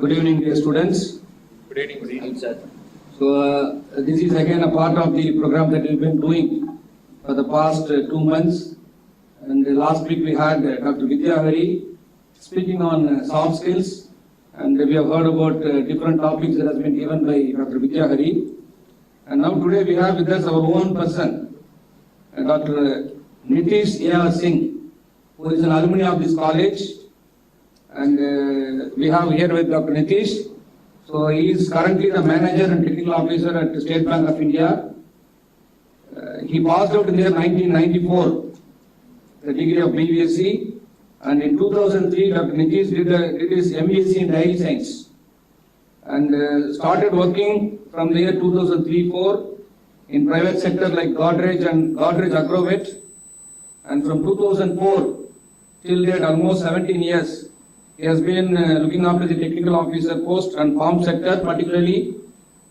Good evening, dear students. Good evening. Good evening, sir. So, this is again a part of the program that we've been doing for the past 2 months. And last week we had Dr. Vidya Hari speaking on soft skills, and we have heard about different topics that has been given by Dr. Vidya Hari. And now today we have with us our own person, Dr. Nitish A. Singh, who is an alumni of this college. And we have here with Dr. Nitish. So he is currently the manager and technical officer at the State Bank of India. He passed out in the year 1994, the degree of BBSc, and in 2003 Dr. Nitish did his MSc in Dairy Science and started working from the year 2003-04 in private sector like Godrej and Godrej Agrovet, and from 2004 till date almost 17 years. He has been looking after the technical officer post and farm sector, particularly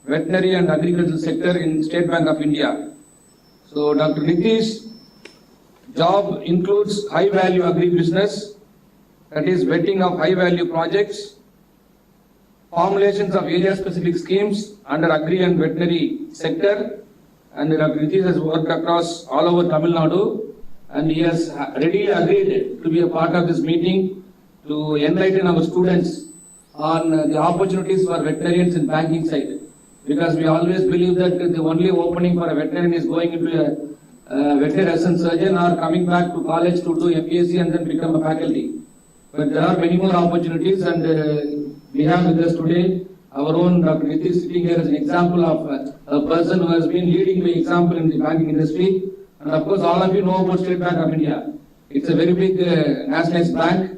veterinary and agricultural sector in State Bank of India. So Dr. Nitish job includes high value agri-business, that is vetting of high value projects, formulations of area specific schemes under agri and veterinary sector, and Dr. Nitish has worked across all over Tamil Nadu, and he has readily agreed to be a part of this meeting to enlighten our students on the opportunities for veterinarians in banking side, because we always believe that the only opening for a veterinarian is going into a veterinary assistant surgeon or coming back to college to do MPSc and then become a faculty. But there are many more opportunities, and we have with us today our own Dr. Nitish sitting here as an example of a person who has been leading by example in the banking industry. And of course all of you know about State Bank of India. It's a very big nationalized bank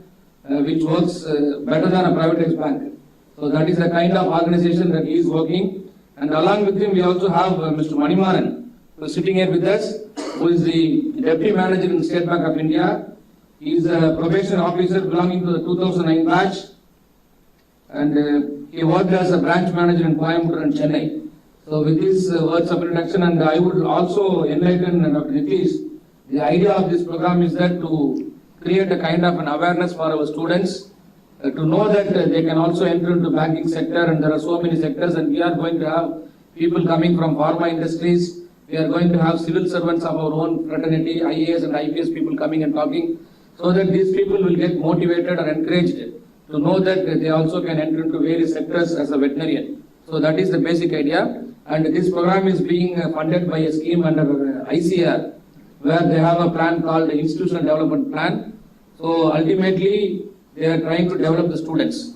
which works better than a privatized bank. So that is the kind of organization that he is working. And along with him we also have Mr. Manimaran, who is sitting here with us, who is the Deputy Manager in State Bank of India. He is a probation officer belonging to the 2009 batch, and he worked as a branch manager in Coimbatore and Chennai. So with these words of introduction, and I would also enlighten Dr. Nitish, the idea of this program is that to create a kind of an awareness for our students to know that they can also enter into banking sector, and there are so many sectors, and we are going to have people coming from pharma industries. We are going to have civil servants of our own fraternity, IAS and IPS people coming and talking, so that these people will get motivated or encouraged to know that they also can enter into various sectors as a veterinarian. So that is the basic idea, and this program is being funded by a scheme under ICR, where they have a plan called the Institutional Development Plan. So ultimately they are trying to develop the students.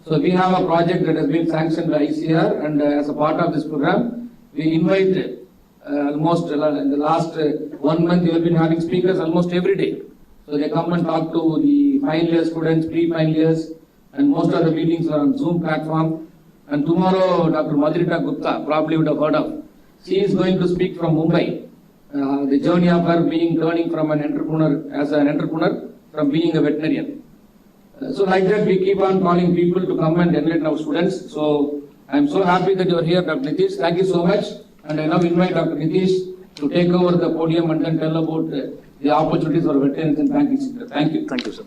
So we have a project that has been sanctioned by ICR, and as a part of this program we invite almost in the last 1 month we have been having speakers almost every day. So they come and talk to the final year students, pre-final years, and most of the meetings are on Zoom platform. And tomorrow Dr. Madhurita Gupta, probably would have heard of, she is going to speak from Mumbai. The journey of her turning from an entrepreneur, from being a veterinarian. So like that we keep on calling people to come and enlighten our students. So I am so happy that you are here, Dr. Nitish. Thank you so much. And I now invite Dr. Nitish to take over the podium and then tell about the opportunities for veterinarians in banking sector. Thank you. Thank you, sir.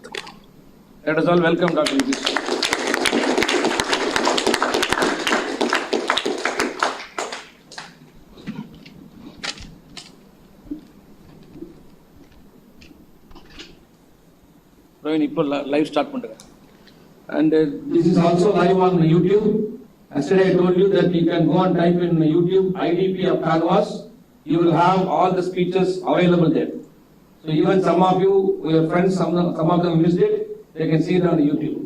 Let us all welcome Dr. Nitish. Live start பண்ணுங்க. And this is also live on YouTube. Yesterday I told you that you can go and type in YouTube IDP of Tanuvas. You will have all the speeches available there. So even some of you, your friends, some of them missed it, they can see it on YouTube.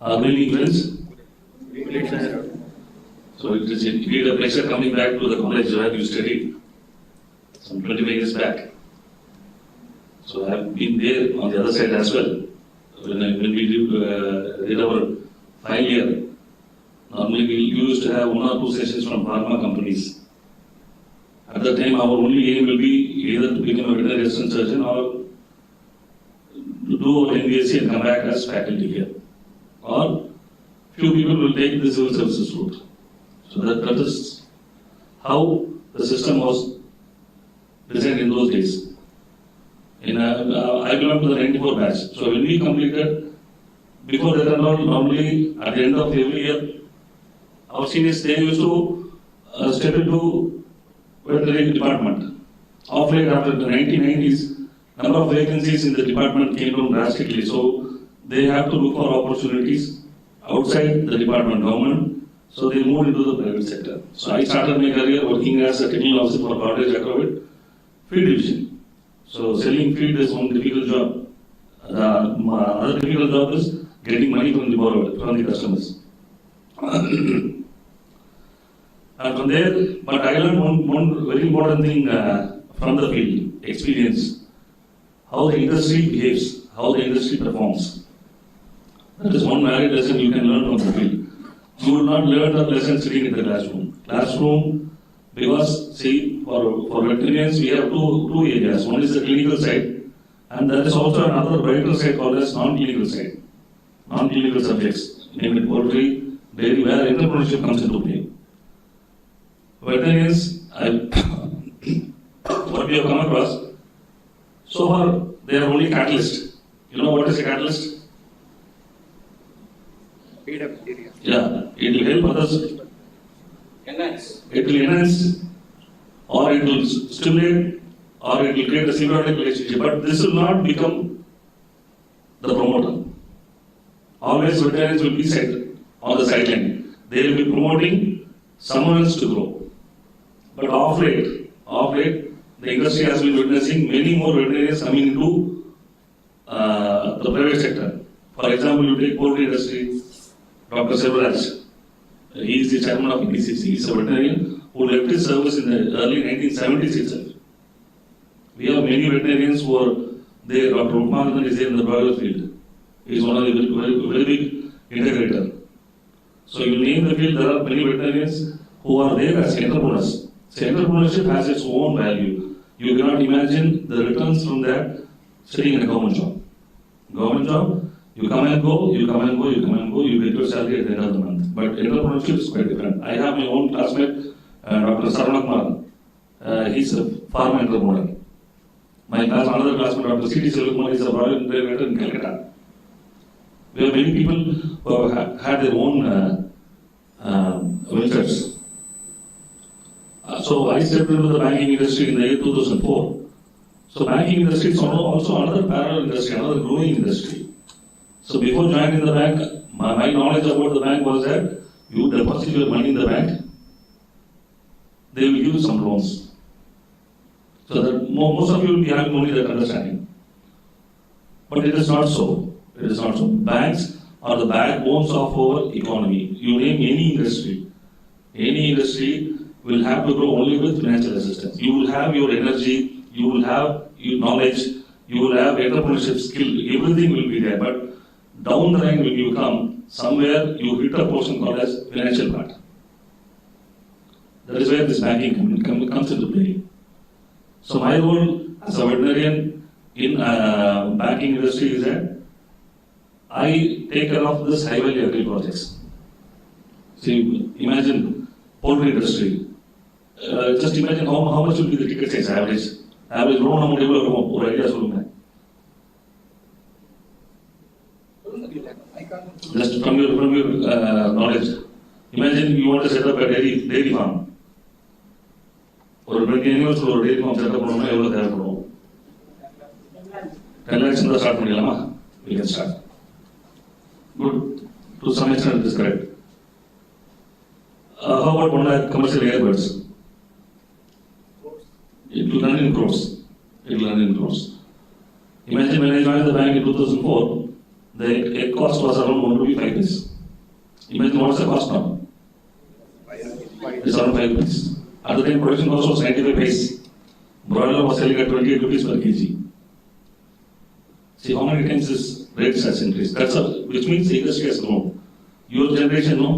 Good evening, friends. So it is indeed a pleasure coming back to the college where you studied some 25 years back. So I have been there on the other side as well. When we did our final year, normally we used to have 1 or 2 sessions from pharma companies. At that time, our only aim will be either to become a veterinary assistant surgeon or to do our MBSc and come back as faculty here. Or few people will take the civil services route. So that is how the system was designed in those days. I belong to the 94 batch. So when we completed before that and all, normally at the end of every year, our seniors, they used to step into veterinary department. Of late, after the 1990s, number of vacancies in the department came down drastically. So they have to look for opportunities outside the department government. So they moved into the private sector. So I started my career working as a technical officer for Cottage Agrovit feed division. So selling feed is one difficult job. My other difficult job is getting money from the borrower, from the customers. And from there, but I learned one very important thing from the field, experience, how the industry behaves, how the industry performs. That is one valid lesson you can learn from the field. You will not learn that lesson sitting in the classroom. Because see, for veterinarians we have two areas. One is the clinical side, and there is also another brighter side called as non-clinical side. Non-clinical subjects, namely poultry, dairy, where entrepreneurship comes into play. Veterinarians, what we have come across, so far they are only catalyst. You know what is a catalyst? Feed up area. Yeah, it will help others. Enhance. It will enhance, or it will stimulate, or it will create a symbiotic relationship. But this will not become the promoter. Always veterinarians will be on the sideline. They will be promoting someone else to grow. But of late, the industry has been witnessing many more veterinarians coming into the private sector. For example, you take poultry industry, Dr. Selvaraj. He is the chairman of IPCC. He is a veterinarian who left his service in the early 1970s itself. We have many veterinarians who are there. Dr. Upmanathan is there in the broiler field. He is one of the very big integrator. So you name the field, there are many veterinarians who are there as entrepreneurs. So entrepreneurship has its own value. You cannot imagine the returns from that sitting in a government job. Government job, you come and go, you get your salary at the end of the month. But entrepreneurship is quite different. I have my own classmate, Dr. Sarvanakumar. He's a farm entrepreneur. Another classmate, Dr. C.T. Selvakumar, is a royal integrator in Calcutta. We have many people who have had their own ventures. So I stepped into the banking industry in the year 2004. So banking industry is also another parallel industry, another growing industry. So before joining the bank, my knowledge about the bank was that you deposit your money in the bank, they will give you some loans. So that most of you will be having only that understanding. But it is not so. It is not so. Banks are the backbones of our economy. You name any industry will have to grow only with financial assistance. You will have your energy, you will have your knowledge, you will have entrepreneurship skill, everything will be there. But down the line when you come, somewhere you hit a portion called as financial part. That is where this banking comes into play. So my role as a veterinarian in banking industry is that I take care of this high value agri projects. See, imagine poultry industry. Just imagine how much will be the ticket size average. Average loan amount or idea solunga. Just from your knowledge. Imagine you want to set up a dairy farm. Or 20 animals or dairy farm set up பண்ணனும்னா எவ்வளவு தேவைப்படும்? 10 lakhs இருந்தா start பண்ணிடலாமா? We can start. Good. To some extent it is correct. How about 1 lakh commercial airbirds? It will run in crores. Imagine when I joined the bank in 2004, the egg cost was around 1 rupee 5 paise. Imagine what's the cost now? It's around 5 rupees. At the time, production cost was 95 paise. Broiler was selling at 28 rupees per kg. See how many times this rate has increased. Which means the industry has grown. Your generation, no?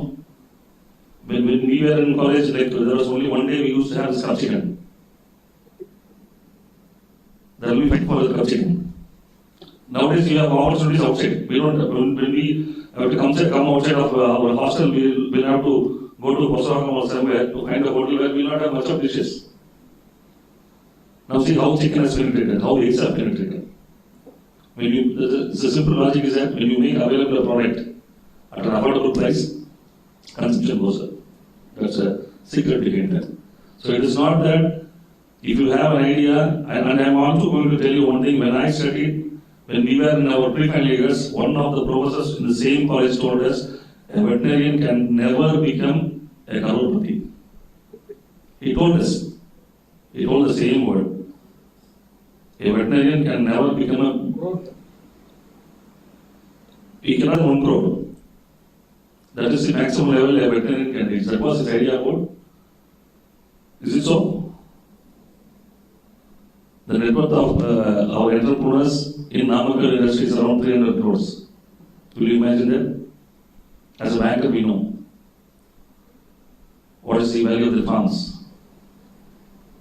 When we were in college, there was only one day we used to have this cup chicken. There will be fight for the cup chicken. Nowadays, you have opportunities outside. When we have to come outside of our hostel, we'll have to go to Posavagam or somewhere to find a hotel where we'll not have much of dishes. Now see how chicken has penetrated, how eggs have penetrated. When you, the simple logic is that when you make available a product at an affordable price, consumption goes up. That's a secret behind that. So it is not that if you have an idea, and I am also going to tell you one thing, when I studied, when we were in our pre-final years, one of the professors in the same college told us, a veterinarian can never become a crorepati. He told us, he told the same word. A veterinarian can never become a, he cannot 1 crore. That is the maximum level a veterinarian can reach. That was his idea about. Is it so? The net worth of our entrepreneurs in Namakkal industry is around 300 crores. Will you imagine that? As a banker, we know what is the value of the funds.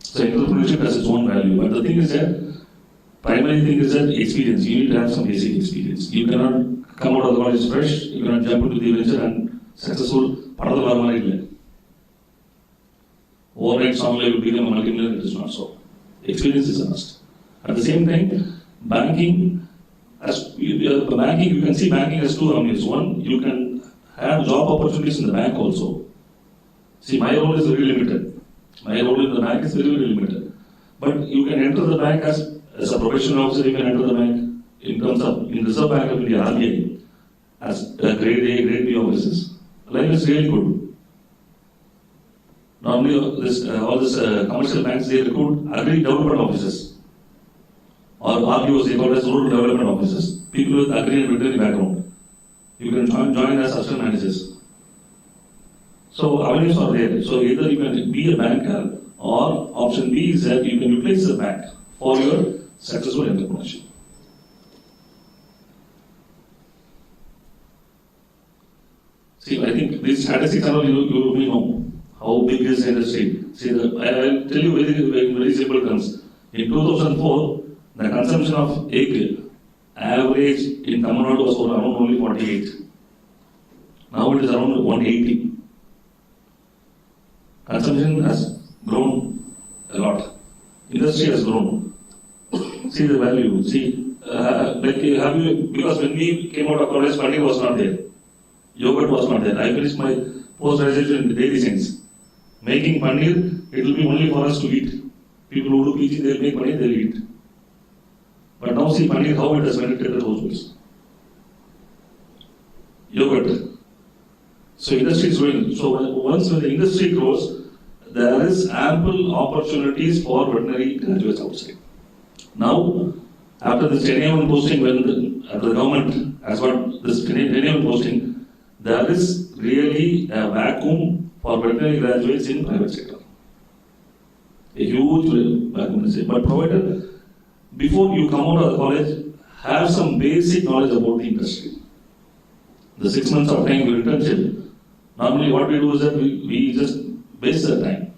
So entrepreneurship has its own value. But the thing is that, primary thing is that experience. You need to have some basic experience. You cannot come out of the college fresh. You cannot jump into the venture and successful. Overnight suddenly will become a multi-millionaire. It is not so. Experience is a must. At the same time, banking, you can see banking as two avenues. One, you can have job opportunities in the bank also. See, my role is very limited. My role in the bank is very, very limited. But you can enter the bank as a professional officer, you can enter the bank in Reserve Bank of India, RBI, as a grade A, grade B officers. Life is really good. Normally, all these commercial banks, they recruit agri development officers. Or RDOs, they call as rural development officers. People with agri and veterinary background. You can join as assistant managers. So avenues are there. So either you can be a banker, or option B is that you can utilize the bank for your successful entrepreneurship. See, I think these statistics are all you may know. How big is the industry? See, I'll tell you very simple terms. In 2004, the consumption of egg average in Tamil Nadu was around only 48. Now it is around 180. Consumption has grown a lot. Industry has grown. See the value. See, because when we came out of college, paneer was not there. Yogurt was not there. I finished my post-graduation in the dairy science. Making paneer, it will be only for us to eat. People who do PG, they'll make paneer, they'll eat. But now see paneer, how it has penetrated households. Yogurt. So industry is growing. So once when the industry grows, there is ample opportunities for veterinary graduates outside. Now, after this 10 posting, after the government has got this 10 posting, there is really a vacuum for veterinary graduates in private sector. A huge vacuum, but provided before you come out of the college, have some basic knowledge about the industry. The 6 months of time your internship, normally what we do is that we just waste the time.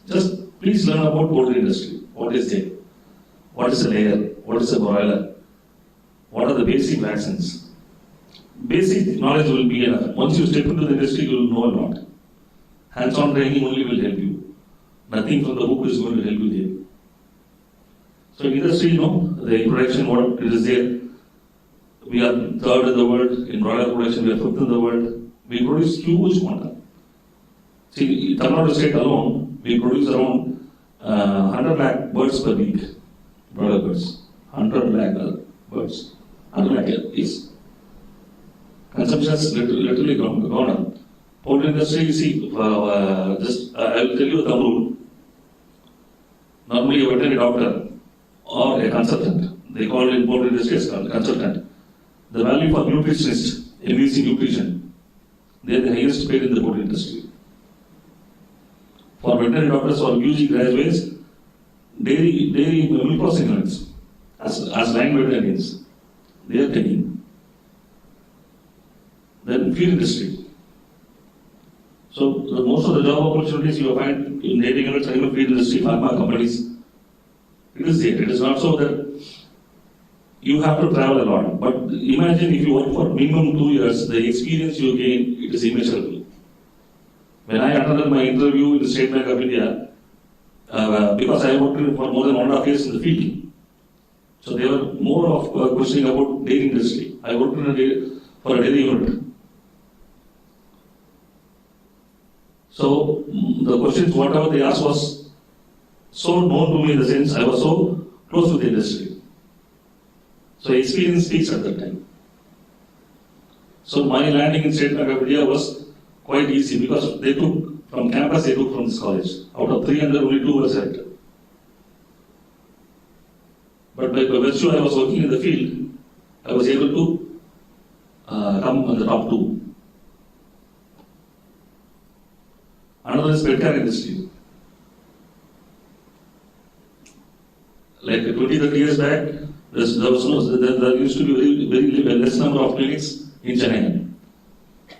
Just please learn about poultry industry. What is there? What is a layer? What is a broiler? What are the basic vaccines? Basic knowledge will be enough. Once you step into the industry, you will know a lot. Hands-on training only will help you. Nothing from the book is going to help you there. So in industry, the production, what it is there, we are third in the world. In broiler production, we are fifth in the world. We produce huge quantity. See, Tamil Nadu state alone, we produce around 100 lakh birds per week. Broiler birds. 100 lakh birds. 100 lakh is. Consumption has literally gone up. Poultry industry, you see, I will tell you the rule. Normally a veterinary doctor or a consultant, they call it in poultry industry as consultant. The value for nutritionist, MVC nutrition, they are the highest paid in the poultry industry. For veterinary doctors or UG graduates, dairy milk processing units, as line veterinarians, they are taking. Then feed industry. So most of the job opportunities you find in dairy units, animal feed industry, pharma companies, it is there. It is not so that you have to travel a lot. But imagine if you work for minimum 2 years, the experience you gain, it is immeasurable. When I attended my interview in the State Bank of India, because I worked for more than 1.5 years in the field, So they were more of questioning about dairy industry. I worked in for a dairy unit. So the questions, whatever they asked was so known to me in the sense I was so close to the industry. So experience speaks at that time. So my landing in State Bank of India was quite easy because they took from campus, they took from this college. Out of 300, only 2 were selected. But by virtue I was working in the field, I was able to come on the top 2. Another is pet care industry. Like 20-30 years back, there used to be very less number of clinics in Chennai.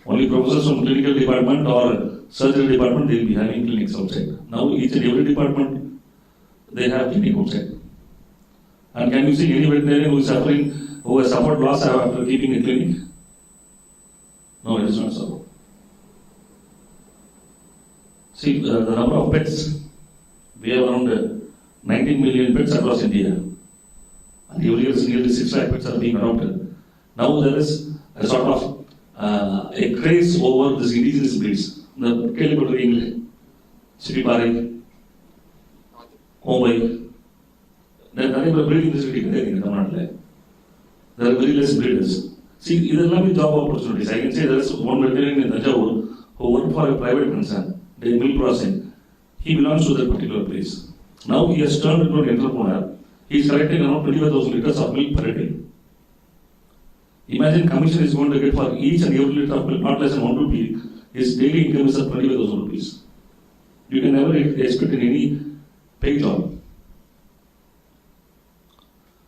Only professors from clinical department or surgery department, they will be having clinics outside. Now each and every department, they have clinic outside. And can you see any veterinarian who has suffered loss after keeping a clinic? No, it is not so. See, the number of pets, we have around 19 million pets across India. And every year nearly 6 lakh pets are being adopted. Now there is a sort of a craze over these indigenous breeds. The Kelly Chipipari, Mumbai. There are very breeding in Tamil Nadu. There are very less breeders. See, these are job opportunities. I can say there is one veterinarian in Tanjavur who worked for a private concern, the milk processing. He belongs to that particular place. Now he has turned into an entrepreneur. He is collecting around 25,000 liters of milk per day. Imagine commission is going to get for each and every liter of milk, not less than 1 rupee. His daily income is at 25,000 rupees. You can never expect in any paid job.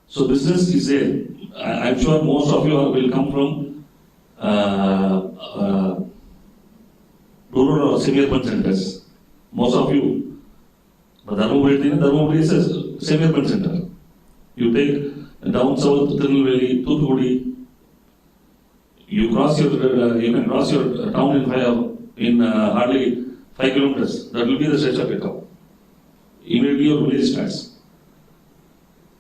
So business is there. I'm sure most of you will come from rural or semi-urban centers. Most of you. But Dharmaburi is a semi-urban center. You take down south, Tirunelveli, Thoothukudi. You can cross your town in hardly 5 kilometers. That will be the stretch of it up. Immediately your village starts.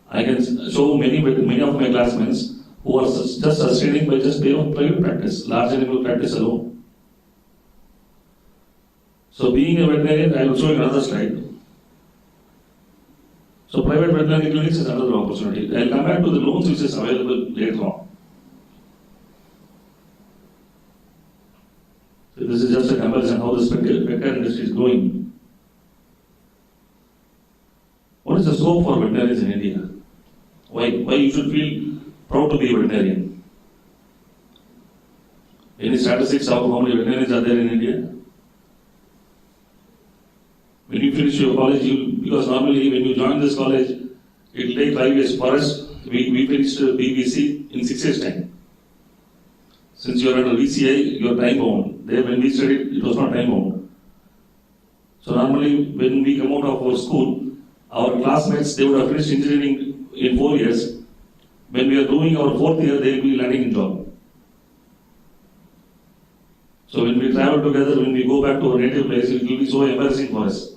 I can show many of my classmates who are just sustaining by just their private practice, large animal practice alone. So being a veterinarian, I will show you another slide. So private veterinary clinics is another opportunity. I will come back to the loans which is available later on. So this is just a comparison how the pet care industry is growing. What is the scope for veterinarians in India? Why you should feel proud to be a veterinarian? Any statistics of how many veterinarians are there in India? When you finish your college, because normally when you join this college, it will take 5 years. For us, we finished BVC in 6 years' time. Since you are under VCI, you are time bound. There, when we studied, it was not time bound. So normally, when we come out of our school, our classmates, they would have finished engineering in 4 years. When we are doing our 4th year, they will be landing in job. So when we travel together, when we go back to our native place, it will be so embarrassing for us.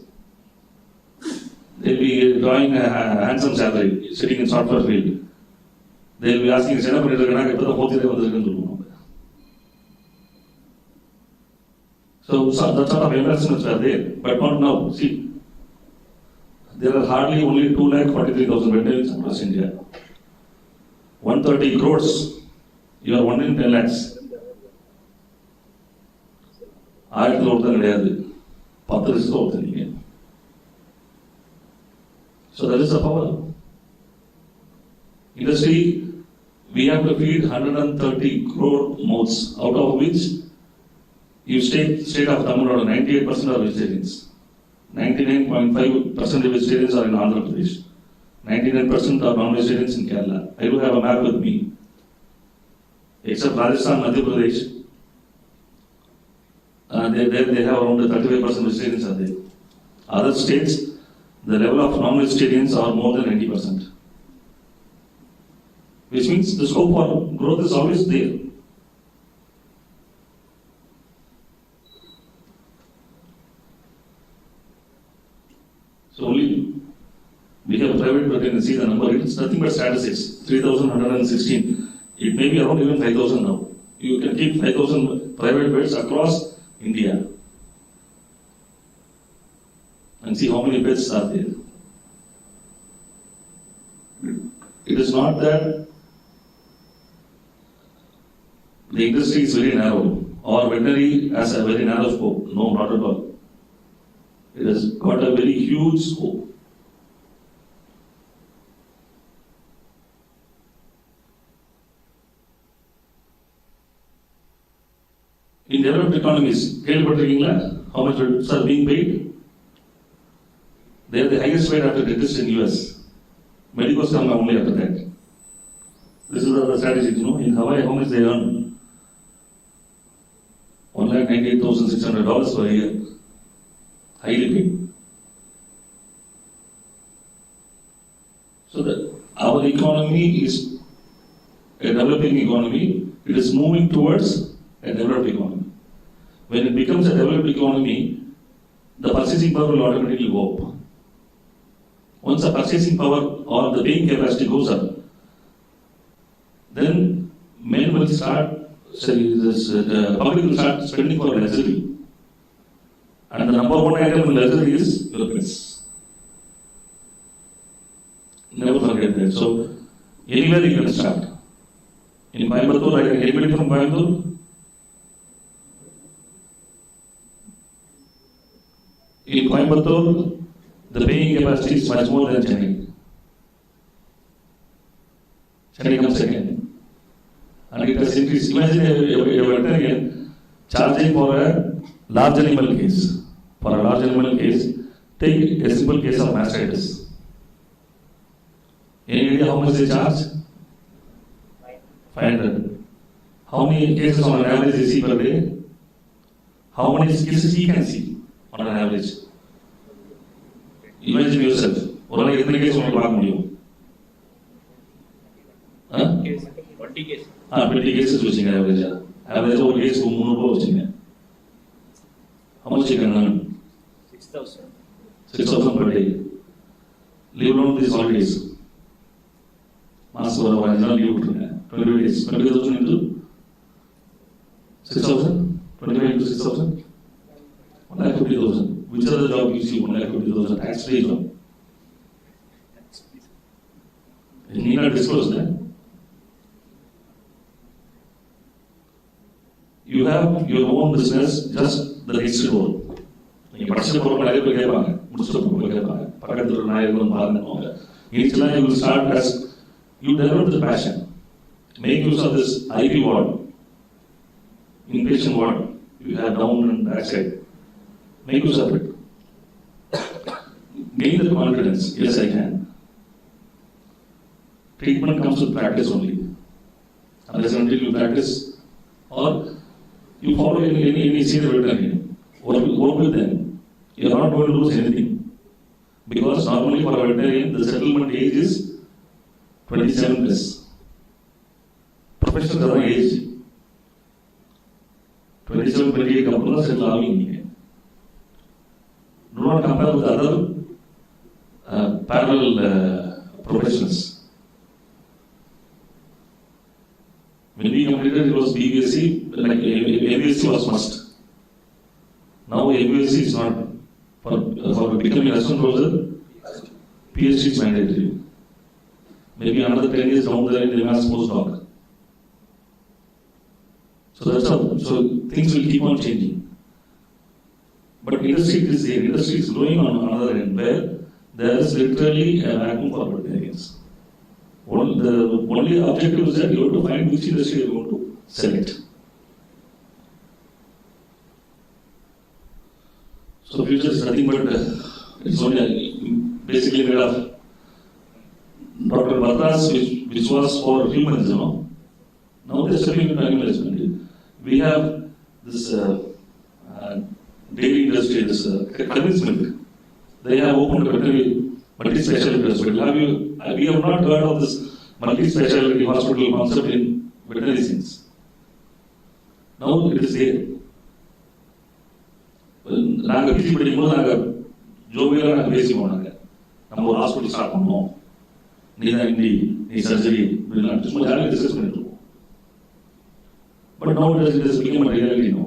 They will be drawing a handsome salary, sitting in software field. They will be asking, "Sena pannirukkana eppa 4th year vandirukku." So that sort of embarrassments are there, but not now. See, there are hardly only 2,43,000 veterinarians across India. 130 crores, you are 1 in 10 lakhs. ஆயிரத்தில் ஒருத்தர் கிடையாது, 10 risk ஒருத்தர் நீங்க. So that is the power. Industry, we have to feed 130 crore mouths, out of which you state of Tamil Nadu, 98% are vegetarians. 99.5% of vegetarians are in Andhra Pradesh. 99% are non-vegetarians in Kerala. I do have a map with me. Except Rajasthan, Madhya Pradesh, they have around 35% vegetarians are there. Other states, the level of non-vegetarians are more than 90%. Which means the scope for growth is always there. So only We have private, but you can see the number, it's nothing but statistics, 3,116. It may be around even 5,000 now. You can keep 5,000 private beds across India and see how many beds are there. It is not that the industry is very narrow or veterinary has a very narrow scope. No, not at all. It has got a very huge scope. In developed economies, how much beds are being paid? They are the highest paid after dentists in US. Medicos come only after that. This is the strategy, In Hawaii, how much they earn? $198,600 per year. Highly paid. So that our economy is a developing economy. It is moving towards a developed economy. When it becomes a developed economy, the purchasing power will automatically go up. Once the purchasing power or the paying capacity goes up, then the public will start spending for luxury. And the number one item in luxury is your pets. Never forget that. So, anywhere you can start. In Coimbatore, I can anybody from Coimbatore? In Coimbatore, the paying capacity is much more than Chennai. Chennai comes second. And it has increased. Imagine a veterinarian charging for a large animal case. For a large animal case, take a simple case of mastitis. Any idea how much they charge? 500. How many cases on an average they see per day? How many cases he can see on an average? Imagine yourself. ஒரு நாளைக்கு எத்தனை case உங்களுக்கு பார்க்க முடியும்? 20 cases. 20 cases வச்சுங்க average. Average ஒரு கேஸ்க்கு 300 ரூபாய் வச்சுங்க. How much you can earn? 6,000. 6,000 per day. Leave alone these holidays. மாசம் ஒரு 5 நாள் லீவ் விட்டுருங்க. 20 days. 20,000 into 6,000? 25 into 6,000? 1,50,000. Which other job you see 1,50,000 tax-free job? You need not disclose that. You have your own business, just the next door. You படிச்சுட்டு போறவங்க நிறைய பேர் கேட்பாங்க, முடிச்சுட்டு போறவங்க கேட்பாங்க, பக்கத்துல ஒரு நாய் இருக்கும் பாருங்க. Initially you will start as you develop the passion. Make use of this IP ward, inpatient ward. You have down and backside. Make use of it. Gain the confidence. Yes, I can. Treatment comes with practice only. Unless until you practice or you follow any senior veterinarian, work with them. You are not going to lose anything. Because normally for a veterinarian, the settlement age is 27 plus. Professionals are age 27, 28 companies settle ஆவீங்க. Do not compare with other parallel professions. When we completed, it was BBSc, like MBSc was must. Now MBSc is not. For becoming assistant professor, PhD is mandatory. Maybe another 10 years down the line, they must postdoc. So that's how. So things will keep on changing. But industry is there. Industry is growing on another end where there is literally a vacuum for veterinarians. The only objective is that you have to find which industry you want to select. So future is nothing but it's only basically made of Dr. Bhattras, which was for humans, Now they're stepping into animal husbandry. We have this dairy industry, this Curry's milk. They have opened a veterinary multi-specialty hospital. We have not heard of this multi-specialty hospital concept in veterinary science. Now it is there. நாங்கள் PG படிக்கும்போது நாங்கள் ஜோவியெல்லாம் நாங்கள் பேசிப்போம். நம்ம ஒரு hospital start பண்ணோம், நீ தான் இண்டி, நீ சர்ஜரி, சும்மா ஜாலியாக டிஸ்கஸ் பண்ணிட்டு இருக்கோம். But no it is become a reality now.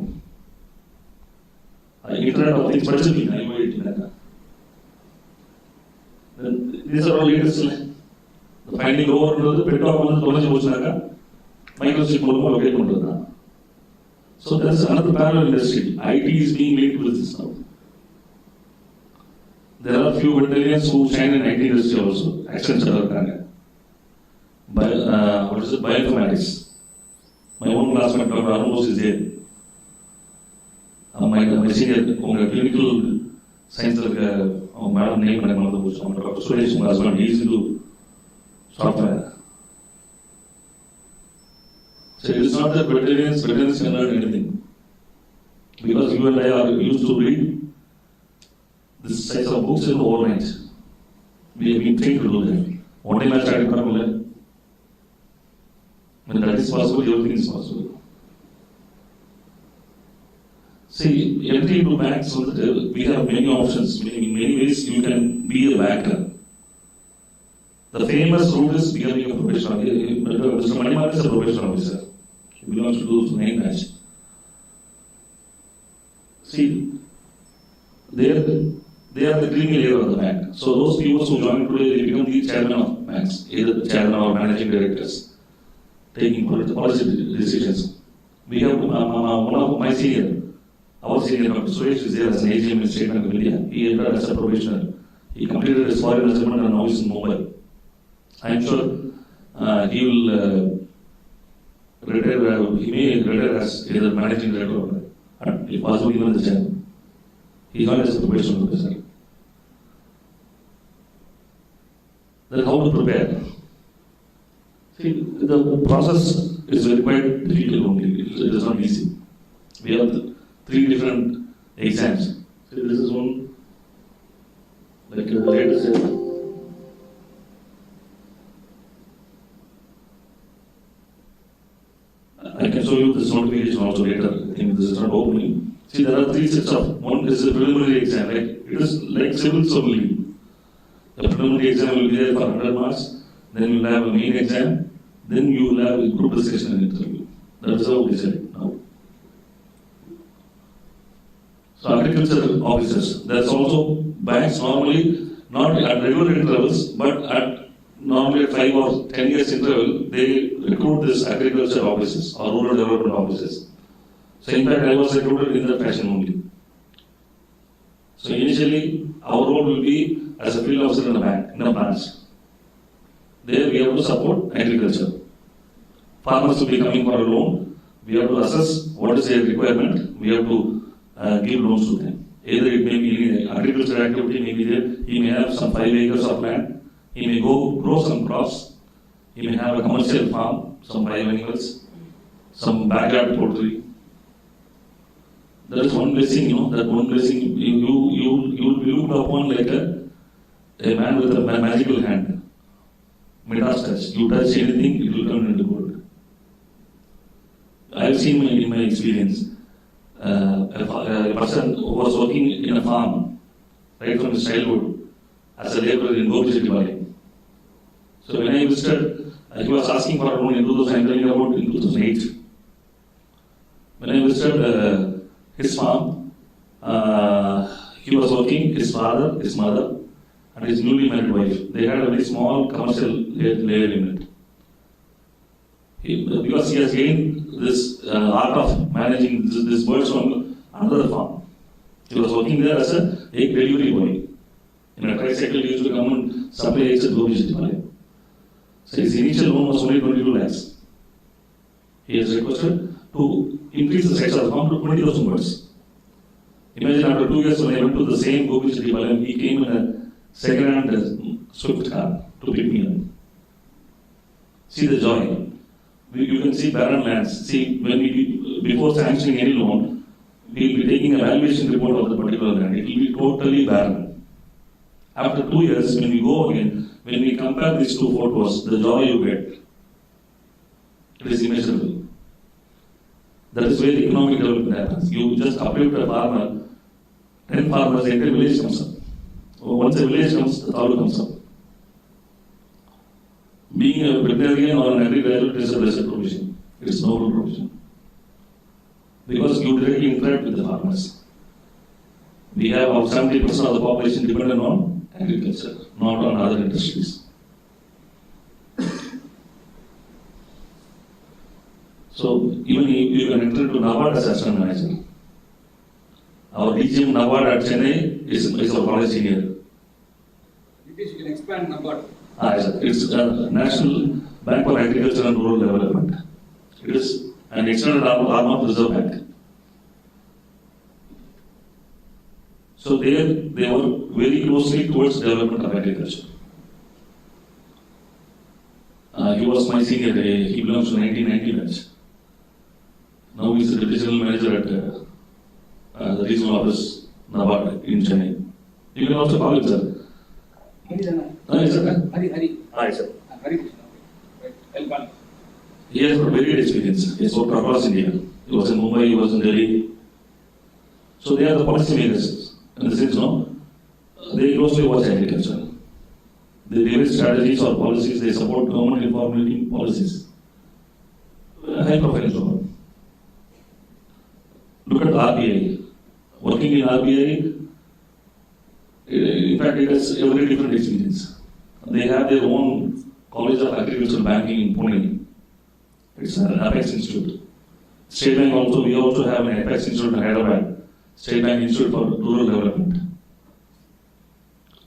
Internet of things படிச்சிருக்கீங்க, ஐஓஐடினாக்கா. These are all latest. Finding ஓவர்ன்றது பெட்ரோல் வந்து தொலைஞ்சு போச்சுனாக்கா மைக்ரோசிப் மூலமா லொகேட் பண்றது தான். So there is another parallel industry. IT is being linked with this now. There are few veterinarians who shine in IT industry also. Accenture இருக்காங்க. What is it? Bioinformatics. My own classmate Dr. Tanuvas is there. My senior, உங்க clinical science இருக்க அவங்க madam name பண்ண மறந்து போச்சு. அவங்க doctor Suresh உங்க husband, he is into software. So it is not that veterinarians can learn anything. Because you and I are used to read this size of books in overnight. We have been trained to do that. One time I started Karmala. When that is possible, everything is possible. See, entry into banks, we have many options. In many ways, you can be a banker. The famous route is becoming a professional. Mr. Manimal is a professional officer. He belongs to the 9 batch. See, they are the creamy layer of the bank. So those people who join today, they become the chairman of banks, either the chairman or managing directors, taking policy decisions. We have one of my senior, our senior Dr. Suresh is there as an AGM in State Bank of India. He entered as a probationer. He completed his foreign assignment and now he's in Mumbai. I am sure he will retire. He may retire as either managing director or, if possible, even the chairman. He is not as a professional officer. Then how to prepare? See, the process is very quite difficult only. It is not easy. We have 3 different exams. See, this is one, like the latest. I can show you this notification also later. I think this is not opening. See, there are 3 sets of. One is a preliminary exam. Like it is like civils only. The preliminary exam will be there for 100 marks. Then you will have a main exam. Then you will have a group discussion and interview. That is how we said it now. So agriculture officers. That's also banks normally not at regular intervals, but at normally at 5 or 10 years interval, they recruit this agriculture officers or rural development officers. So in fact, I was recruited in that fashion only. So initially, our role will be as a field officer in a bank, in a branch. There we have to support agriculture. Farmers will be coming for a loan. We have to assess what is their requirement. We have to give loans to them. Either it may be agriculture activity, may be there. He may have some 5 acres of land. He may go grow some crops. He may have a commercial farm, some 5 animals, some backyard poultry. That is one blessing, that one blessing, you will be looked upon like a man with a magical hand. Midas touch. You touch anything, it will turn into gold. I have seen in my experience, a person who was working in a farm right from his childhood as a laborer in Gopi. So when I visited, he was asking for a loan in 2000, I'm telling about in 2008. When I visited his farm, he was working, his father, his mother, and his newly married wife. They had a very small commercial layer unit. Because he has gained this art of managing this birds from another farm. He was working there as a egg delivery boy. In a tricycle, he used to come and supply eggs at Gopi. So his initial loan was only 22 lakhs. He has requested to increase the size of the farm to 20,000 birds. Imagine after 2 years when I went to the same Gopi, he came in a second-hand Swift car to pick me up. See the joy. You can see barren lands. See, before sanctioning any loan, we will be taking a valuation report of the particular land. It will be totally barren. After 2 years, when we go again, when we compare these 2 photos, the joy you get, it is immeasurable. That is where the economic development happens. You just uplift a farmer, 10 farmers, the entire village comes up. Once a village comes, the taluk comes up. Being a veterinarian or an agri-graduate is a blessed provision. It's noble provision. Because you directly interact with the farmers. We have about 70% of the population dependent on agriculture, not on other industries. So even you can enter into NABARD as assistant manager. Our DGM NABARD at Chennai is our college senior. You can expand NABARD. It's a National Bank for Agriculture and Rural Development. It is an extended arm of Reserve Bank. So they work very closely towards development of agriculture. He was my senior. He belongs to 1990 batch. Now he is the divisional manager at the regional office NABARD in Chennai. You can also call him, sir. Yes, sir. Hari. Hi, sir. Hari. Right. He has got very good experience. He has worked across India. He was in Mumbai, he was in Delhi. So they are the policy makers. In the sense, no, they closely watch agriculture. They develop strategies or policies, they support government information policies. High profile job. Look at RBI. Working in RBI, in fact, it has a very different experience. They have their own College of Agricultural Banking in Pune. It's an Apex Institute. State Bank also, we also have an Apex Institute in Hyderabad. State Bank Institute for Rural Development.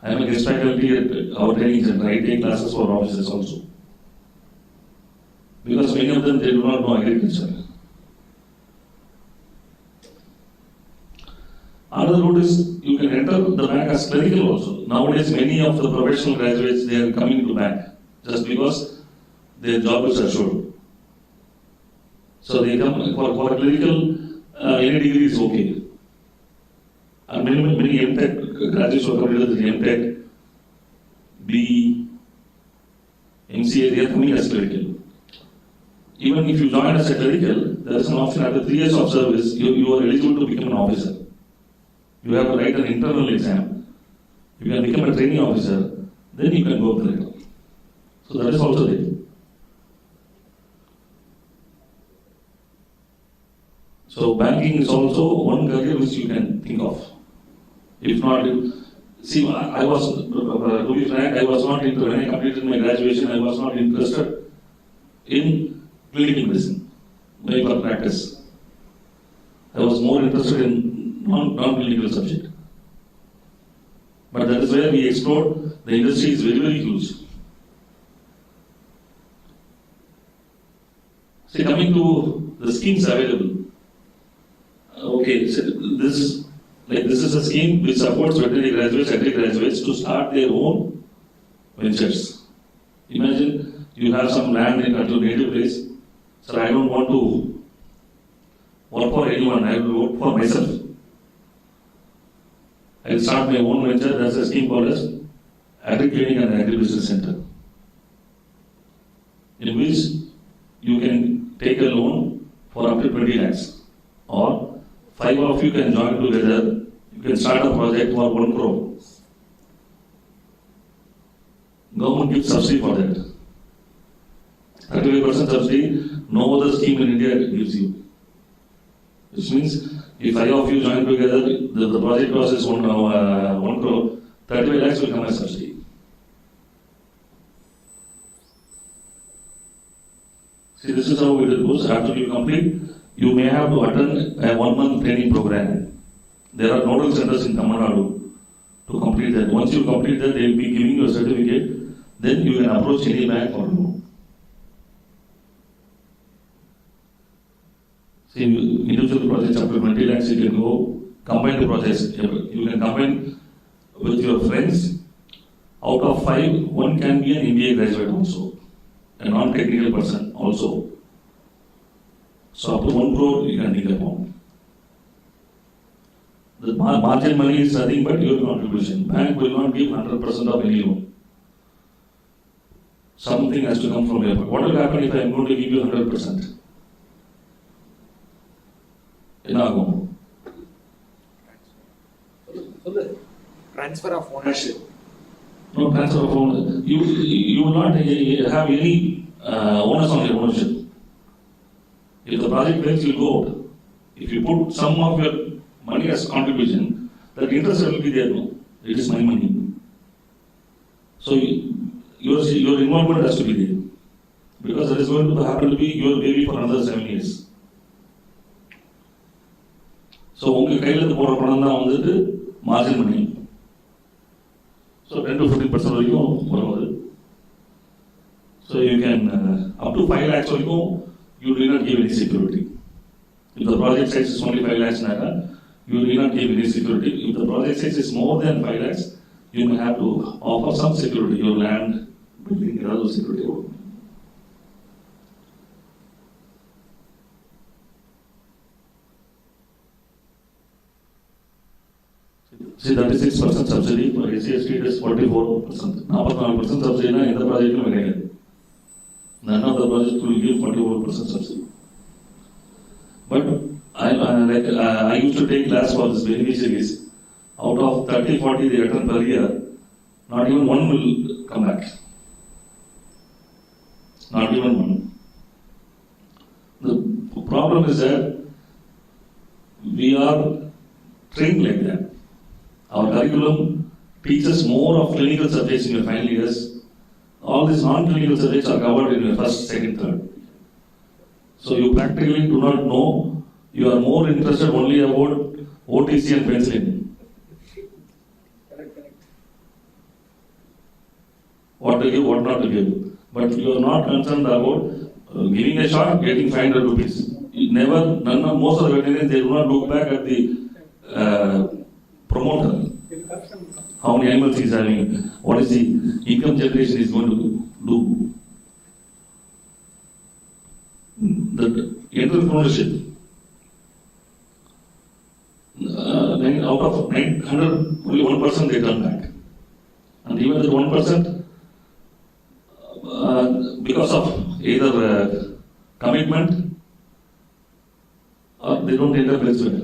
I am a guest faculty at our training center. I take classes for officers also. Because many of them, they do not know agriculture. Another route is you can enter the bank as clerical also. Nowadays, many of the professional graduates, they are coming to bank just because their job is assured. So they come for clerical, any degree is okay. And many MTech graduates who have completed the MTech, BE, MCA, they are coming as clerical. Even if you join as a clerical, there is an option after 3 years of service, you are eligible to become an officer. You have to write an internal exam. You can become a training officer, then you can go clerical. So that is also there. So banking is also one career which you can think of. If not, see, I was, to be frank, I was not into, when I completed my graduation, I was not interested in clinical medicine, medical practice. I was more interested in non-clinical subject. But that is where we explored. The industry is very, very huge. See, coming to the schemes available. Okay, so this is a scheme which supports veterinary graduates, agri graduates to start their own ventures. Imagine you have some land in your native place. So I don't want to work for anyone, I will work for myself. I will start my own venture. That's a scheme called as Agri Clinic and Agri Business Center, in which you can take a loan for up to 20 lakhs, or 5 of you can join together. You can start a project for 1 crore. Government gives subsidy for that. 35% subsidy, no other scheme in India gives you. Which means if 5 of you join together, the project cost is 1 crore, 35 lakhs will come as subsidy. See, this is how it goes. After you complete, you may have to attend a 1-month training program. There are nodal centers in Tamil Nadu to complete that. Once you complete that, they will be giving you a certificate. Then you can approach any bank for loan. See, individual projects up to 20 lakhs, you can go combine the projects. You can combine with your friends. Out of 5, 1 can be an MBA graduate also, a non-technical person also. So up to 1 crore you can think about. The margin money is nothing but your contribution. Bank will not give 100% of any loan. Something has to come from your pocket. What will happen if I am going to give you 100%? transfer of ownership. No transfer of ownership. You will not have any onus on your ownership. If the project fails, you go out. If you put some of your money as contribution, that interest will be there. No, it is my money. So your involvement has to be there, because that is going to happen to be your baby for another 7 years. So உங்க கையில இருந்து போற பணம் தான் வந்துட்டு margin பண்ணி. So 10 to 15% வரைக்கும் வரும். So you can up to 5 lakhs வரைக்கும் you do not give any security. If the project size is only 5 lakhs naira, you do not give any security. If the project size is more than 5 lakhs, you may have to offer some security, your land, building, other security. See, 36% subsidy for SC/ST it is 44%. 44% subsidy na indha project la vedaiyadu. None of the project will give 44% subsidy. But I used to take class for this beneficiaries. Out of 30-40 they attend per year, not even one will come back. Not even one. The problem is that we are trained like that. Our curriculum teaches more of clinical subjects in your final years. All these non-clinical subjects are covered in your first, second, third. So you practically do not know. You are more interested only about OTC and penicillin. What to give, what not to give. But you are not concerned about giving a shot, getting 500 rupees. Most of the veterinarians, they do not look back at the promoter. How many animals he is having, what is the income generation he is going to do. The entrepreneurship. Out of 900, only 1% they turn back. And even that 1%, because of either commitment or they don't end up elsewhere.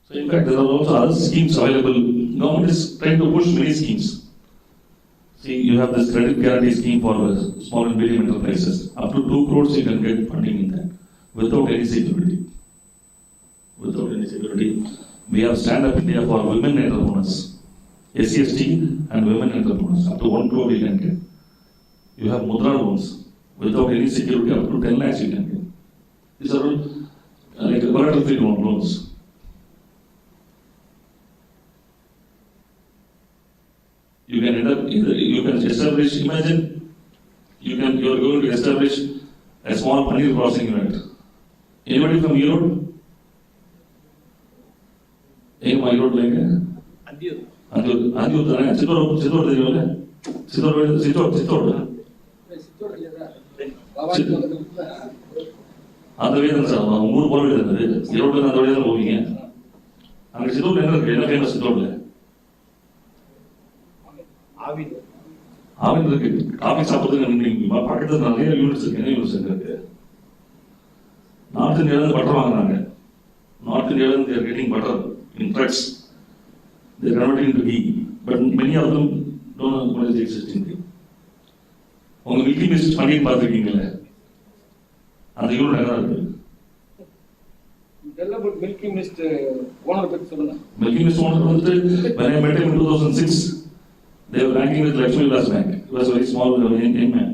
So in fact, there are also other schemes available. Government is trying to push many schemes. See, you have this credit guarantee scheme for small and medium enterprises. Up to 2 crores you can get funding in that without any security. Without any security. We have Stand Up India for women entrepreneurs, SC/ST and women entrepreneurs. Up to 1 crore you can get. You have Mudra loans without any security. Up to 10 lakhs you can get. These are all like collateral-free loans. You can end up, you can establish, imagine, you are going to establish a small paneer processing unit. Anybody from Europe? Any Europe like that? Andiur, Chittor தெரியும்ல? Chittor. அந்த வழியா தான் sir, உங்க ஊர் போற வழியா இருந்தது. ஈரோட்ல அந்த வழியா தான் போவீங்க. அங்க சித்தூர்ல என்ன இருக்கு? என்ன ஃபேமஸ் சித்தூர்ல? ஆவின் இருக்கு. காஃபி சாப்பிடுறதுக்கு நினைக்கிறீங்களா? பக்கத்துல நிறைய யூனிட்ஸ் இருக்கு. என்ன யூனிட்ஸ் இருக்கு? நார்த் இந்தியாவிலிருந்து பட்டர் வாங்குறாங்க. நார்த் இந்தியாவிலிருந்து they are getting butter in trucks. They are converting into ghee. But many of them don't know what is the existing thing. உங்க மில்கி மிஸ்ட் பன்னீர் பார்த்துருக்கீங்களே? அந்த யூனிட் என்ன இருக்கு? மில்கி மிஸ்ட் ஓனர் பத்தி சொல்லுங்க. Milky mist owner வந்துட்டு when I met him in 2006, they were banking with Lakshmi Vilas Bank. He was a very small young man.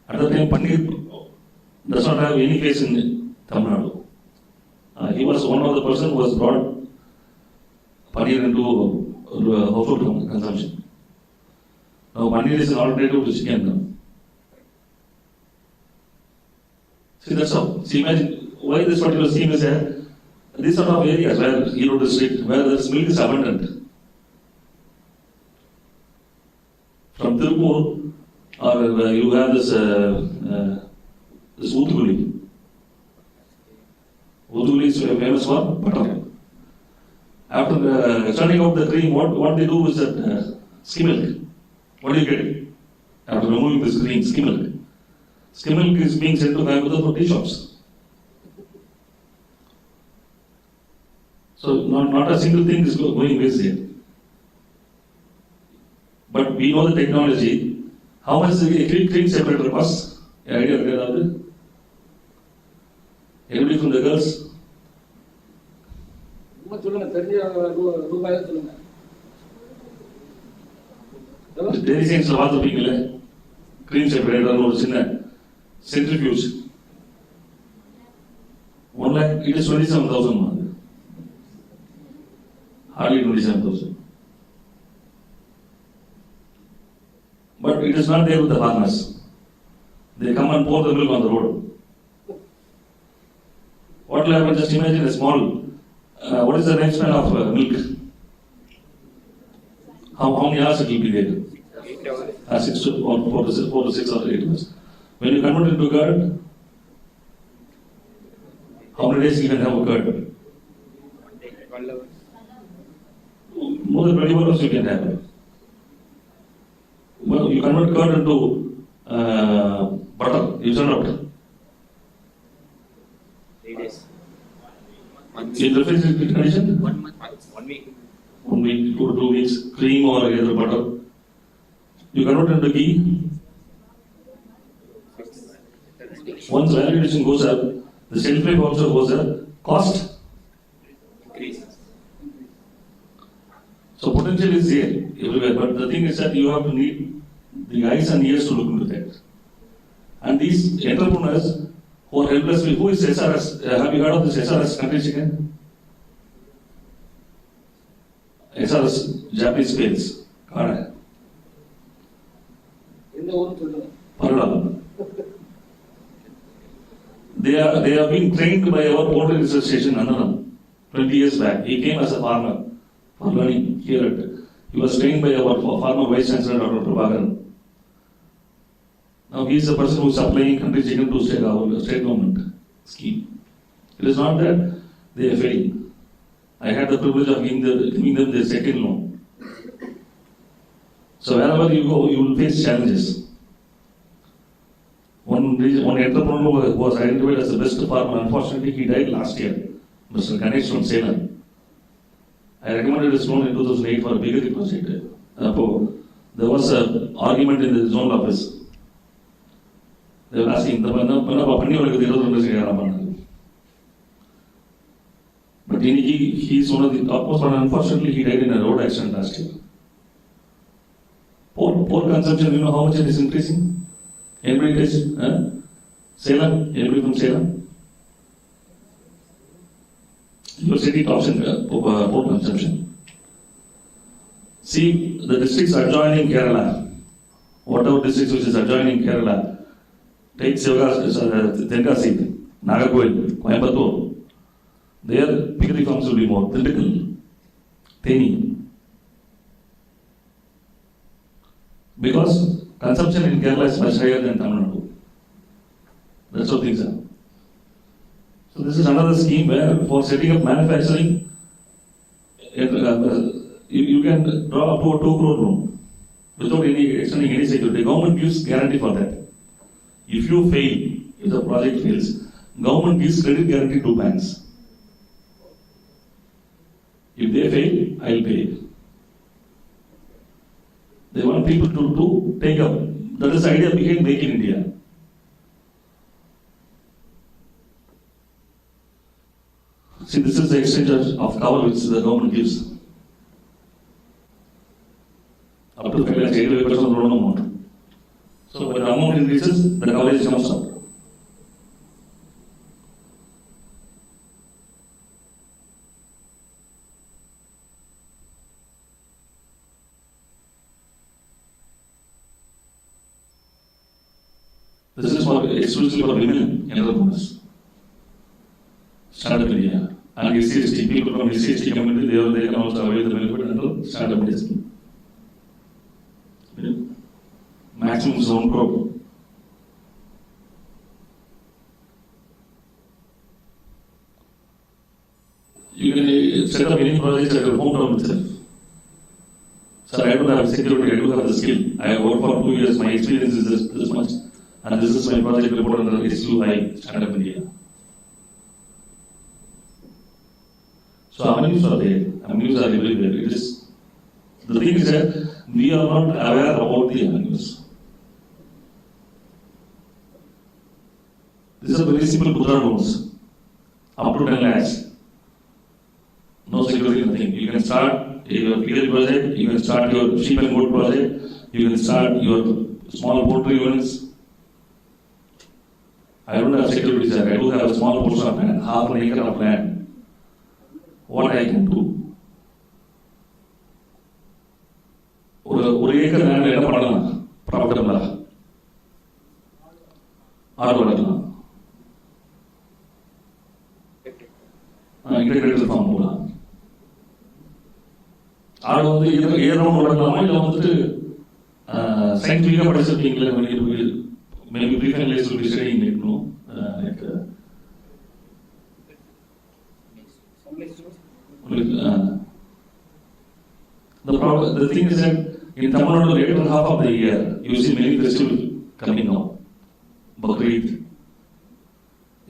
At that time, Paneer does not have any face in Tamil Nadu. He was one of the person who was brought Paneer into household consumption. Now, Paneer is an alternative to chicken. See, that's how. See, imagine why this particular scheme is there. These sort of areas where Erode district, where this milk is abundant. From Tirupur, or you have this Oothuguli. Oothuguli is famous for butter. After churning out the cream, what they do is that skim milk. What do you get? After removing this cream, skim milk. Skim milk is being sent to Coimbatore for tea shops. So not a single thing is going waste here. But we know the technology. How much is the clean separator cost? Any idea about it? Anybody from the girls? சொல்லுங்க தெரிஞ்ச ரூபாய் சொல்லுங்க. Daily சயின்ஸ்ல பார்த்துருப்பீங்களே, cream separator ஒரு சின்ன centrifuge 1 lakh, it is 27,000. Hardly 27,000. But it is not there with the farmers. They come and pour the milk on the road. What will happen? Just imagine a small, what is the lifespan of milk? How many hours it will be there? 6 to 4 to 6 or 8 hours. When you convert it into curd, how many days you can have a curd? More than 24 hours you can have it. Well, you convert curd into butter, you turn out. 3 days. In refrigerated condition? 1 month. 1 week. 1 week, 2 to 2 weeks, cream or either butter. You convert into ghee. Once valuation goes up, the shelf life also goes up. Cost. Increase. So potential is there everywhere, but the thing is that you have to need the eyes and ears to look into that. And these entrepreneurs who are helpless, who is SRS? Have you heard of this SRS country chicken? SRS, Japanese spells. Kada. எந்த ஊர்னு சொல்லுங்க. Parada. They are being trained by our poultry research station, Ananam, 20 years back. He came as a farmer for learning here. He was trained by our farmer vice chancellor, Dr. Prabhakaran. Now he is the person who is supplying country chicken to state government scheme. It is not that they are failing. I had the privilege of giving them their second loan. So wherever you go, you will face challenges. One entrepreneur who was identified as the best farmer, unfortunately he died last year, Mr. Ganesh from Salem. I recommended his loan in 2008 for a bigger project. There was an argument in the zonal office. They were asking, but he is one of the topmost, and unfortunately he died in a road accident last year. Pork consumption, you know how much it is increasing? Anybody is Salem? Anybody from Salem? Your city tops in pork consumption. See, the districts adjoining Kerala, whatever districts which is adjoining Kerala, take Tenkasi, Nagarkoil, Coimbatore, their piggery farms will be more. Thindikkal, Theni. Because consumption in Kerala is much higher than Tamil Nadu. That's how things are. So this is another scheme where for setting up manufacturing, you can draw up to a 2 crore loan without extending any security. The government gives guarantee for that. If you fail, if the project fails, government gives credit guarantee to banks. If they fail, I will pay. They want people to take up. That is the idea behind Make in India. See, this is the exchange of cover which the government gives. Up to 85% loan amount. So when the amount increases, the coverage comes up. This is for exclusively for women entrepreneurs. Startup India. And SC/ST, people from SC/ST community, they can also avail the benefit under Startup India scheme. Maximum is 1 crore. You can set up any project at your hometown itself. Sir, I don't have security, I do have the skill. I have worked for 2 years, my experience is this much. And this is my project report under SUI, Stand Up India. So avenues are there, avenues are everywhere. It is, the thing is that we are not aware about the avenues. These are very simple Mudra loans, up to 10 lakhs. No security, nothing. You can start your PL project, you can start your sheep and goat project, you can start your small poultry units. I don't have security there. I do have a small portion of land, half an acre of land. What I can do? ஒரு acre land என்ன பண்ணலாம்? ப்ராஃபிட்டபிளா ஆடு வளர்க்கலாம், integrated form போடலாம். ஆடு வந்து ஏறவும் வளர்க்கலாமா, இல்லை வந்துட்டு சயின்டிஃபிக்காக படிச்சிருக்கீங்களா? Maybe pre-finalized will be studying it, no? The thing is that in Tamil Nadu, later half of the year, you see many festivals coming now. Bakrid.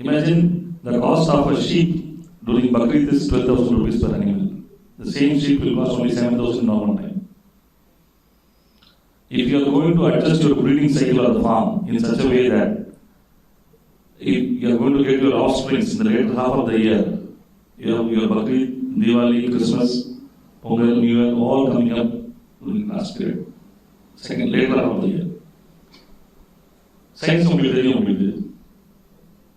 Imagine the cost of a sheep during Bakrid is 12,000 rupees per animal. The same sheep will cost only 7,000 normal time. If you are going to adjust your breeding cycle of the farm in such a way that if you are going to get your offsprings in the later half of the year, you have your Bakrid, Diwali, Christmas, Pongal, New Year, all coming up during last period. Second, later half of the year. Science only.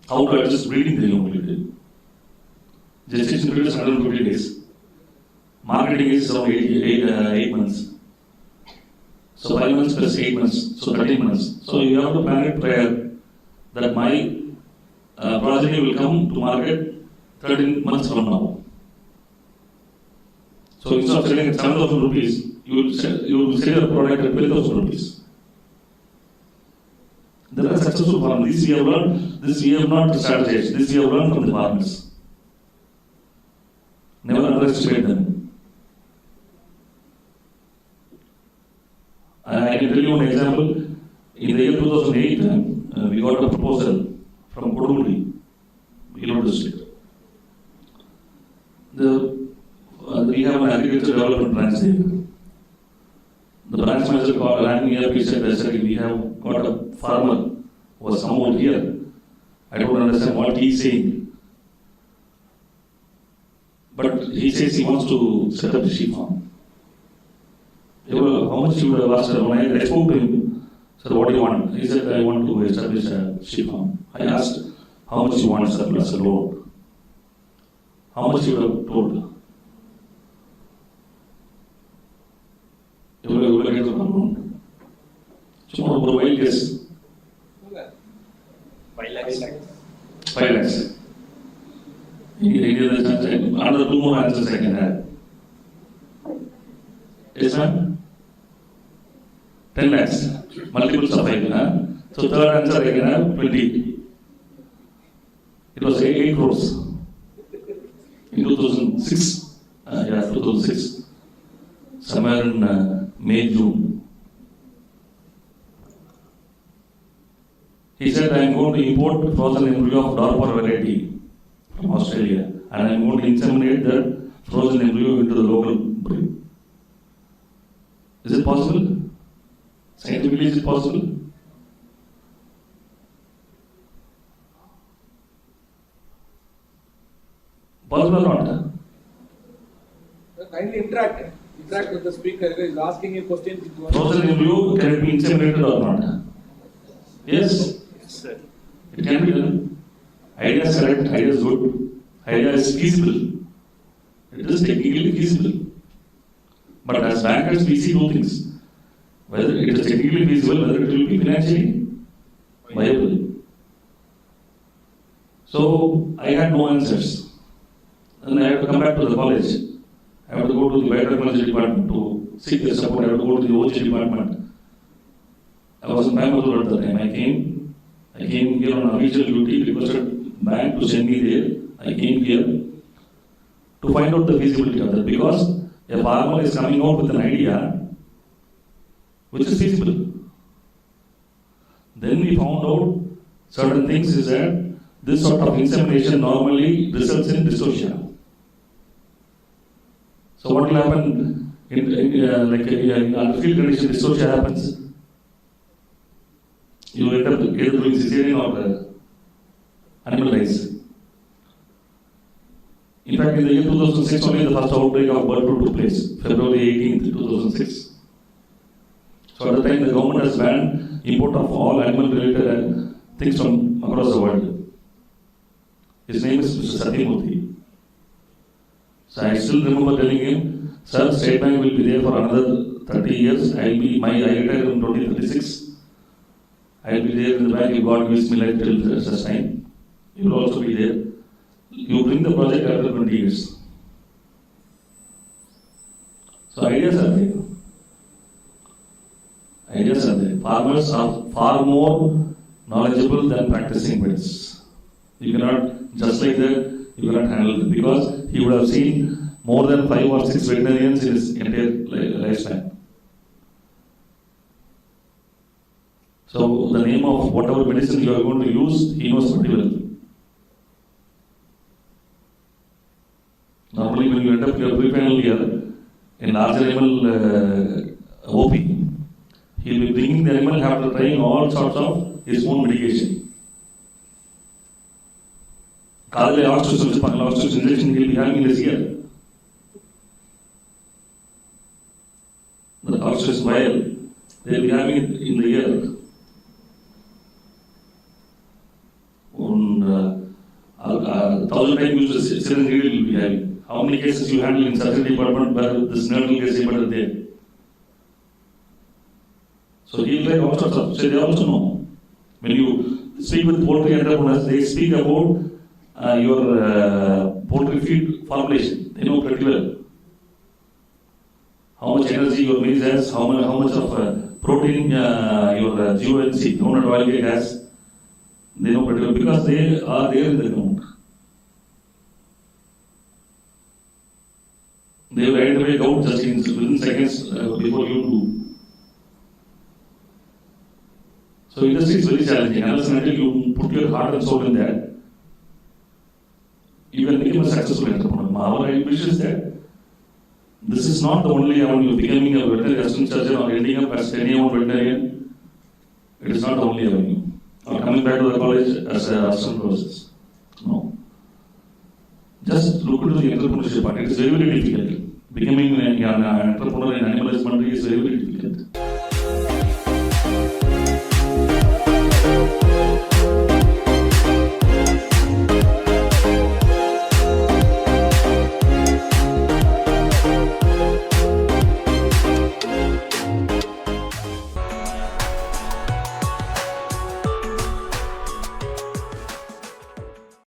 How to adjust breeding only. Gestation period is 150 days. Marketing is around 8 months. So 5 months plus 8 months, so 13 months. So you have to plan it prior that my progeny will come to market 13 months from now. So instead of selling at 7,000 rupees, you will sell your product at 12,000 rupees. There are successful farmers. This we have learned, this we have not strategized, this we have learned from the farmers. Never underestimate them. I can tell you one example. In the year 2008, we got a proposal from Kodumudi, Ilur district. We have an agriculture development branch there. The branch manager rang me up. He said, we have got a farmer who was come over here. I don't understand what he is saying. But he says he wants to set up a sheep farm. How much you would have asked? When I spoke to him, sir, what do you want? He said, I want to establish a sheep farm. I asked, how much you want, sir, as a loan? How much you would have told? You would have get the loan. So, what wild guess? 5 lakhs. 5 lakhs. Another 2 more answers I can have. Yes, ma'am? 10 lakhs, multiples of 5. So third answer I can have 20. It was 8 crores in 2006. 2006. Somewhere in May, June. He said, I am going to import frozen embryo of Dorper variety from Australia, and I am going to inseminate that frozen embryo into the local breed. Is it possible? Scientifically, is it possible? Possible or not? Kindly interact with the speaker. He is asking you questions. Frozen embryo, can it be inseminated or not? Yes. Yes, sir. It can be done. Idea is correct, idea is good, idea is feasible. It is technically feasible. But as bankers, we see two things. Whether it is technically feasible, whether it will be financially viable. So I had no answers. And I had to come back to the college. I had to go to the biotechnology department to seek their support. I had to go to the OG department. I was in Bangalore at the time. I came here on official duty, requested bank to send me there. I came here to find out the feasibility of that, because a farmer is coming out with an idea which is feasible. Then we found out certain things is that this sort of insemination normally results in dystocia. So what will happen in underfield condition, dystocia happens. You end up either doing cesarean or animal-wise. In fact, in the year 2006 only the first outbreak of bird flu took place, February 18th, 2006. So at the time the government has banned import of all animal-related things from across the world. His name is Mr. Satyamurthy. So I still remember telling him, sir, State Bank will be there for another 30 years. I retire in 2036. I will be there in the bank if God gives me life till such time. You will also be there. You bring the project after 20 years. So ideas are there. Ideas are there. Farmers are far more knowledgeable than practicing vets. You cannot, just like that, you cannot handle it because he would have seen more than 5 or 6 veterinarians in his entire lifespan. So the name of whatever medicine you are going to use, he knows pretty well. Normally when you end up in your pre-final year, in large animal OP, he will be bringing the animal after trying all sorts of his own medication. Ostrich injection he will be having in this year. The ostrich vial, they will be having it in the year. 1,000 times used syringe needle will be having. How many cases you handle in such a department where this needle gets able there? So he will like all sorts of, so they also know. When you speak with poultry entrepreneurs, they speak about your poultry feed formulation. They know pretty well. How much energy your maize has, how much of protein your GONC, groundnut oil cake has. They know pretty well because they are there in the ground. They will identify gout just within seconds before you do. So industry is very challenging. Unless and until you put your heart and soul in that, you can become a successful entrepreneur. Our wish is that this is not the only avenue. Becoming a veterinary assistant surgeon or ending up as any old veterinarian, it is not the only avenue. Or coming back to the college as an assistant professor. No. Just look into the entrepreneurship part. It is very, very difficult. Becoming an entrepreneur in animal husbandry is very, very difficult.